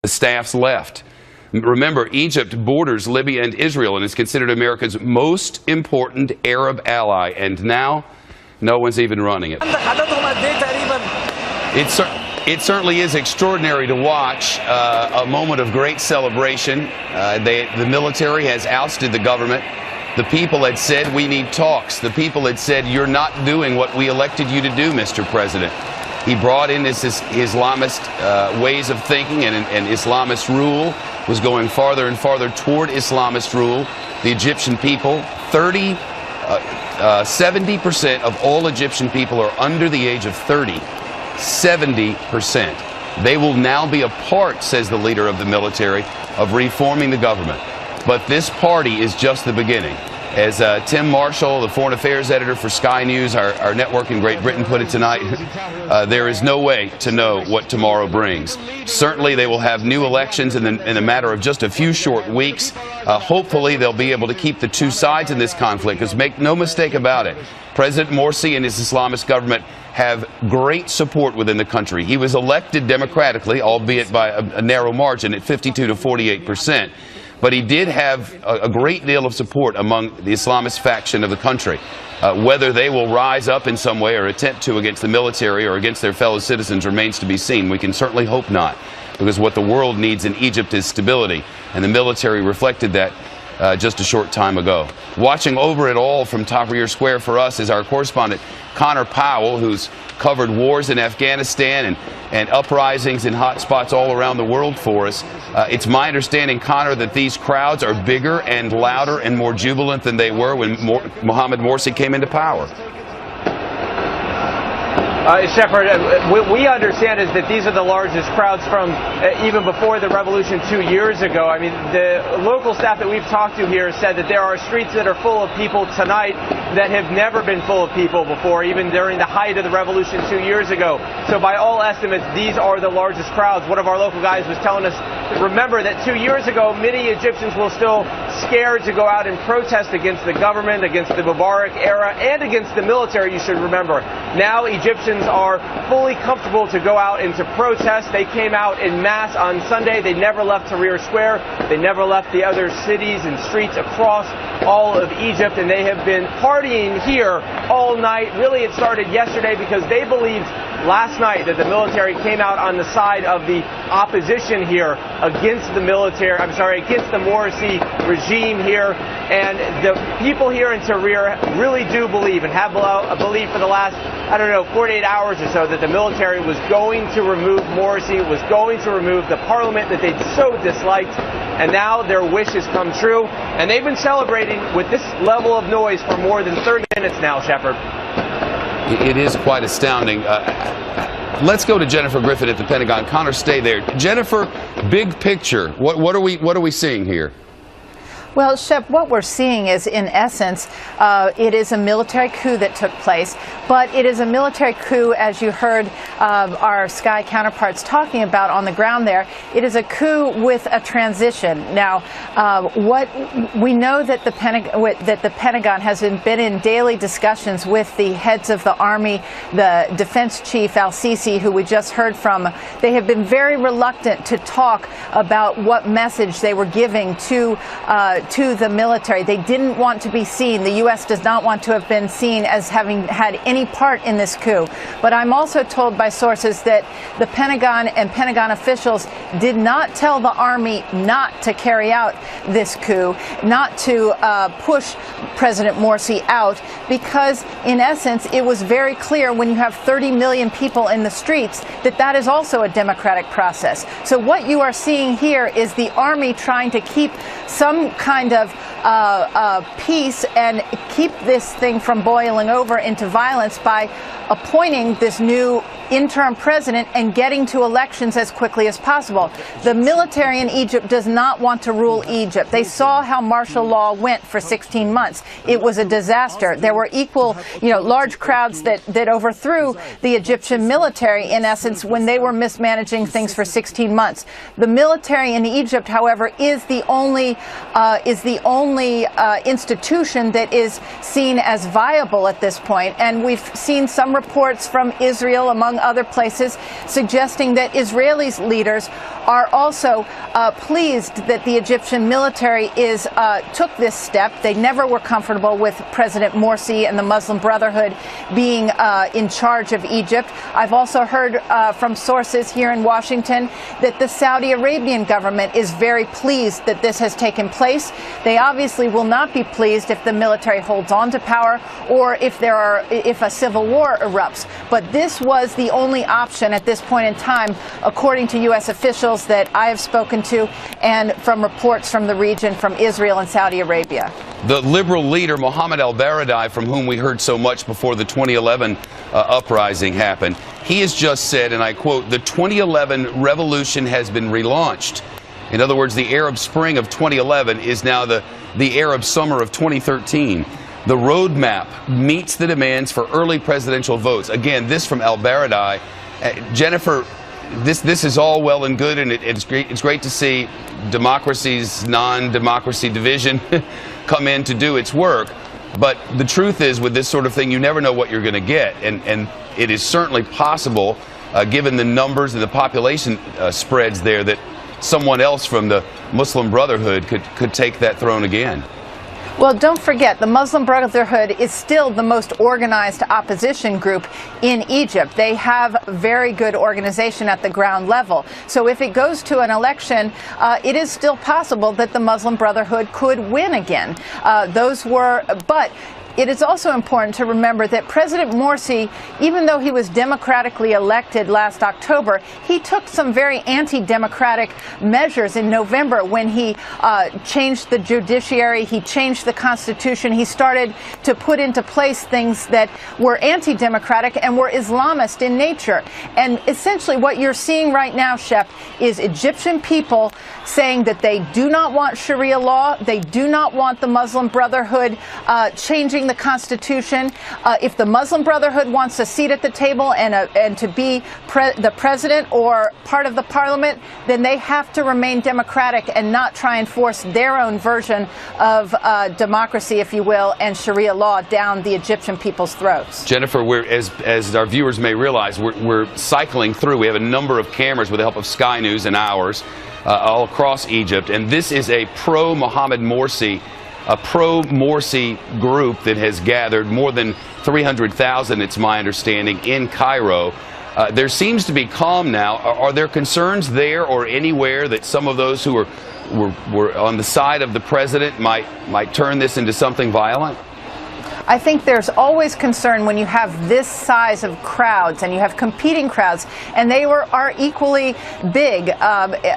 The staff's left. Remember, Egypt borders Libya and Israel and is considered America's most important Arab ally. And now, no one's even running it. It certainly is extraordinary to watch a moment of great celebration. The military has ousted the government. The people had said, we need talks. The people had said, you're not doing what we elected you to do, Mr. President. He brought in this Islamist ways of thinking, and Islamist rule was going farther and farther toward Islamist rule. The Egyptian people, 70% of all Egyptian people are under the age of 30. 70%. They will now be a part, says the leader of the military, of reforming the government. But this party is just the beginning. As Tim Marshall, the foreign affairs editor for Sky News, our network in Great Britain, put it tonight, there is no way to know what tomorrow brings. Certainly they will have new elections in a matter of just a few short weeks. Hopefully they'll be able to keep the two sides in this conflict, because make no mistake about it, President Morsi and his Islamist government have great support within the country. He was elected democratically, albeit by a narrow margin at 52 to 48%. But he did have a great deal of support among the Islamist faction of the country. Whether they will rise up in some way or attempt to against the military or against their fellow citizens remains to be seen. We can certainly hope not, because what the world needs in Egypt is stability, and the military reflected that just a short time ago. Watching over it all from Tahrir Square for us is our correspondent Connor Powell, who's covered wars in Afghanistan and uprisings in hot spots all around the world for us. It's my understanding, Connor, that these crowds are bigger and louder and more jubilant than they were when Mohamed Morsi came into power. Shepard, we understand is that these are the largest crowds from even before the revolution 2 years ago. I mean, the local staff that we've talked to here said that there are streets that are full of people tonight that have never been full of people before, even during the height of the revolution 2 years ago. So by all estimates, these are the largest crowds. One of our local guys was telling us, remember that 2 years ago, many Egyptians were still scared to go out and protest against the government, against the Mubarak era, and against the military, you should remember. Now Egyptians are fully comfortable to go out and to protest. They came out in mass on Sunday. They never left Tahrir Square. They never left the other cities and streets across all of Egypt, and they have been partying here all night. Really, it started yesterday because they believed last night that the military came out on the side of the opposition here against the military, against the Morsi regime here. And the people here in Tahrir really do believe and have believed for the last, 48 hours or so that the military was going to remove Morsi, was going to remove the parliament that they so disliked. And now their wish has come true. And they've been celebrating with this level of noise for more than 30 minutes now, Shepard. It is quite astounding. Let's go to Jennifer Griffin at the Pentagon. Connor, stay there. Jennifer, big picture. What are we seeing here? Well, Shep, what we're seeing is, in essence, it is a military coup that took place, but it is a military coup, as you heard our Sky counterparts talking about on the ground there. It is a coup with a transition. Now, what we know that the Pentagon has been in daily discussions with the heads of the Army, the Defense Chief Al-Sisi, who we just heard from. They have been very reluctant to talk about what message they were giving to the military. They didn't want to be seen. The U.S. does not want to have been seen as having had any part in this coup. But I'm also told by sources that the Pentagon and Pentagon officials did not tell the Army not to carry out this coup, not to push President Morsi out, because in essence it was very clear when you have 30 million people in the streets that that is also a democratic process. So what you are seeing here is the Army trying to keep some kind of peace and keep this thing from boiling over into violence by appointing this new interim president and getting to elections as quickly as possible. The military in Egypt does not want to rule Egypt. They saw how martial law went for 16 months. It was a disaster. There were large crowds that overthrew the Egyptian military, in essence, when they were mismanaging things for 16 months. The military in Egypt, however, is the only is the only institution that is seen as viable at this point. And we've seen some reports from Israel, among other places, suggesting that Israeli leaders are also pleased that the Egyptian military took this step. They never were comfortable with President Morsi and the Muslim Brotherhood being in charge of Egypt. I've also heard from sources here in Washington that the Saudi Arabian government is very pleased that this has taken place. They obviously will not be pleased if the military holds on to power or if a civil war erupts. But this was the only option at this point in time, according to U.S. officials that I have spoken to and from reports from the region, from Israel and Saudi Arabia. The liberal leader, Mohammed al-Baradei, from whom we heard so much before the 2011 uprising happened, he has just said, and I quote, "The 2011 revolution has been relaunched." In other words, the Arab Spring of 2011 is now the Arab Summer of 2013. The roadmap meets the demands for early presidential votes. Again, this from al-Baradei. Jennifer, this is all well and good, and it's great to see democracy's non-democracy division come in to do its work. But the truth is, with this sort of thing, you never know what you're going to get, and it is certainly possible, given the numbers and the population spreads there, that someone else from the Muslim Brotherhood could take that throne again. Well, don't forget, the Muslim Brotherhood is still the most organized opposition group in Egypt. They have very good organization at the ground level. So if it goes to an election, it is still possible that the Muslim Brotherhood could win again. But it is also important to remember that President Morsi, even though he was democratically elected last October, he took some very anti-democratic measures in November when he changed the judiciary, he changed the constitution, he started to put into place things that were anti-democratic and were Islamist in nature. And essentially what you're seeing right now, Shep, is Egyptian people saying that they do not want Sharia law, they do not want the Muslim Brotherhood changing the Constitution. If the Muslim Brotherhood wants a seat at the table and to be the president or part of the parliament, then they have to remain democratic and not try and force their own version of democracy, if you will, and Sharia law down the Egyptian people's throats. Jennifer, as our viewers may realize, we're cycling through. We have a number of cameras with the help of Sky News and ours all across Egypt, and this is a pro-Mohammed Morsi, a pro-Morsi group that has gathered more than 300,000, it's my understanding, in Cairo. There seems to be calm now. Are there concerns there or anywhere that some of those who were on the side of the president might turn this into something violent? I think there's always concern when you have this size of crowds and you have competing crowds, and they are equally big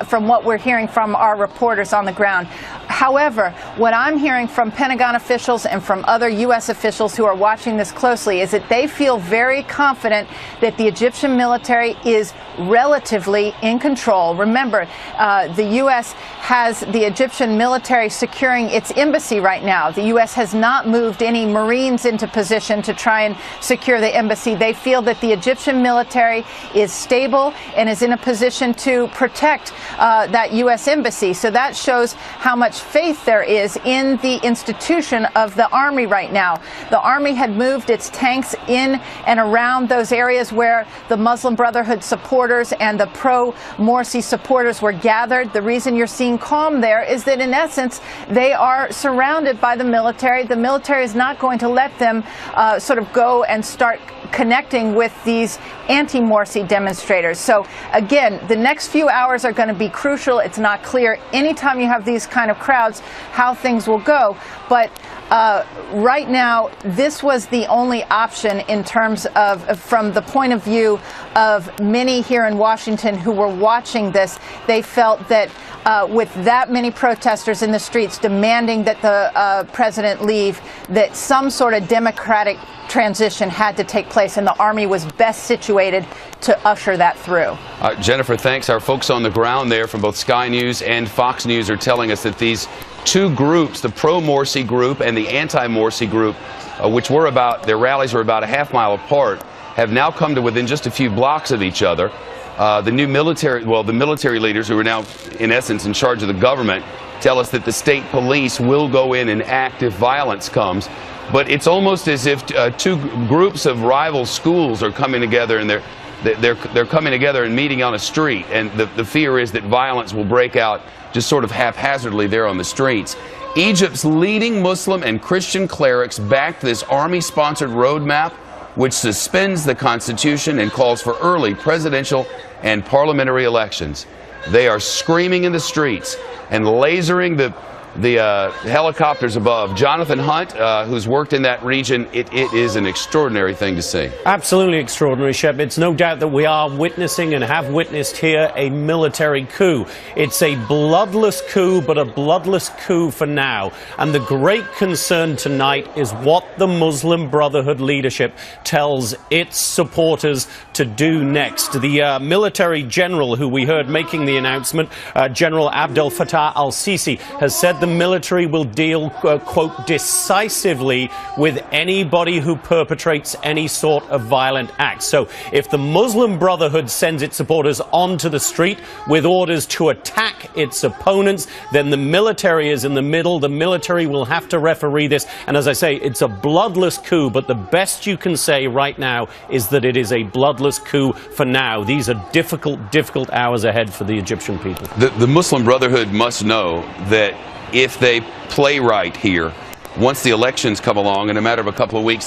from what we're hearing from our reporters on the ground. However, what I'm hearing from Pentagon officials and from other U.S. officials who are watching this closely is that they feel very confident that the Egyptian military is relatively in control. Remember, the U.S. has the Egyptian military securing its embassy right now. The U.S. has not moved any Marines into position to try and secure the embassy. They feel that the Egyptian military is stable and is in a position to protect that U.S. embassy. So that shows how much faith there is in the institution of the Army right now. The Army had moved its tanks in and around those areas where the Muslim Brotherhood supporters and the pro-Morsi supporters were gathered. The reason you're seeing calm there is that, in essence, they are surrounded by the military. The military is not going to let them sort of go and start connecting with these anti-Morsi demonstrators. So again, the next few hours are going to be crucial. It's not clear anytime you have these kind of crowds how things will go. But right now, this was the only option in terms of, from the point of view of many here in Washington who were watching this, they felt that with that many protesters in the streets demanding that the president leave, that some sort of democratic transition had to take place, and the Army was best situated to usher that through. Jennifer, thanks. Our folks on the ground there from both Sky News and Fox News are telling us that these two groups, the pro-Morsi group and the anti-Morsi group, which were their rallies were about a half mile apart, have now come to within just a few blocks of each other. The military leaders who are now, in essence, in charge of the government, tell us that the state police will go in and act if violence comes. But it's almost as if two groups of rival schools are coming together, and they're coming together and meeting on a street. And the fear is that violence will break out just sort of haphazardly there on the streets. Egypt's leading Muslim and Christian clerics backed this army-sponsored roadmap, which suspends the constitution and calls for early presidential and parliamentary elections. They are screaming in the streets and lasering the helicopters above. Jonathan Hunt, who's worked in that region, it is an extraordinary thing to see. Absolutely extraordinary, Shep. It's no doubt that we are witnessing and have witnessed here a military coup. It's a bloodless coup, but a bloodless coup for now. And the great concern tonight is what the Muslim Brotherhood leadership tells its supporters to do next. The military general who we heard making the announcement, General Abdel Fattah al-Sisi, has said the military will deal, quote, decisively with anybody who perpetrates any sort of violent act. So if the Muslim Brotherhood sends its supporters onto the street with orders to attack its opponents, then the military is in the middle. The military will have to referee this. And as I say, it's a bloodless coup, but the best you can say right now is that it is a bloodless coup for now. These are difficult, difficult hours ahead for the Egyptian people. The Muslim Brotherhood must know that if they play right here, once the elections come along in a matter of a couple of weeks,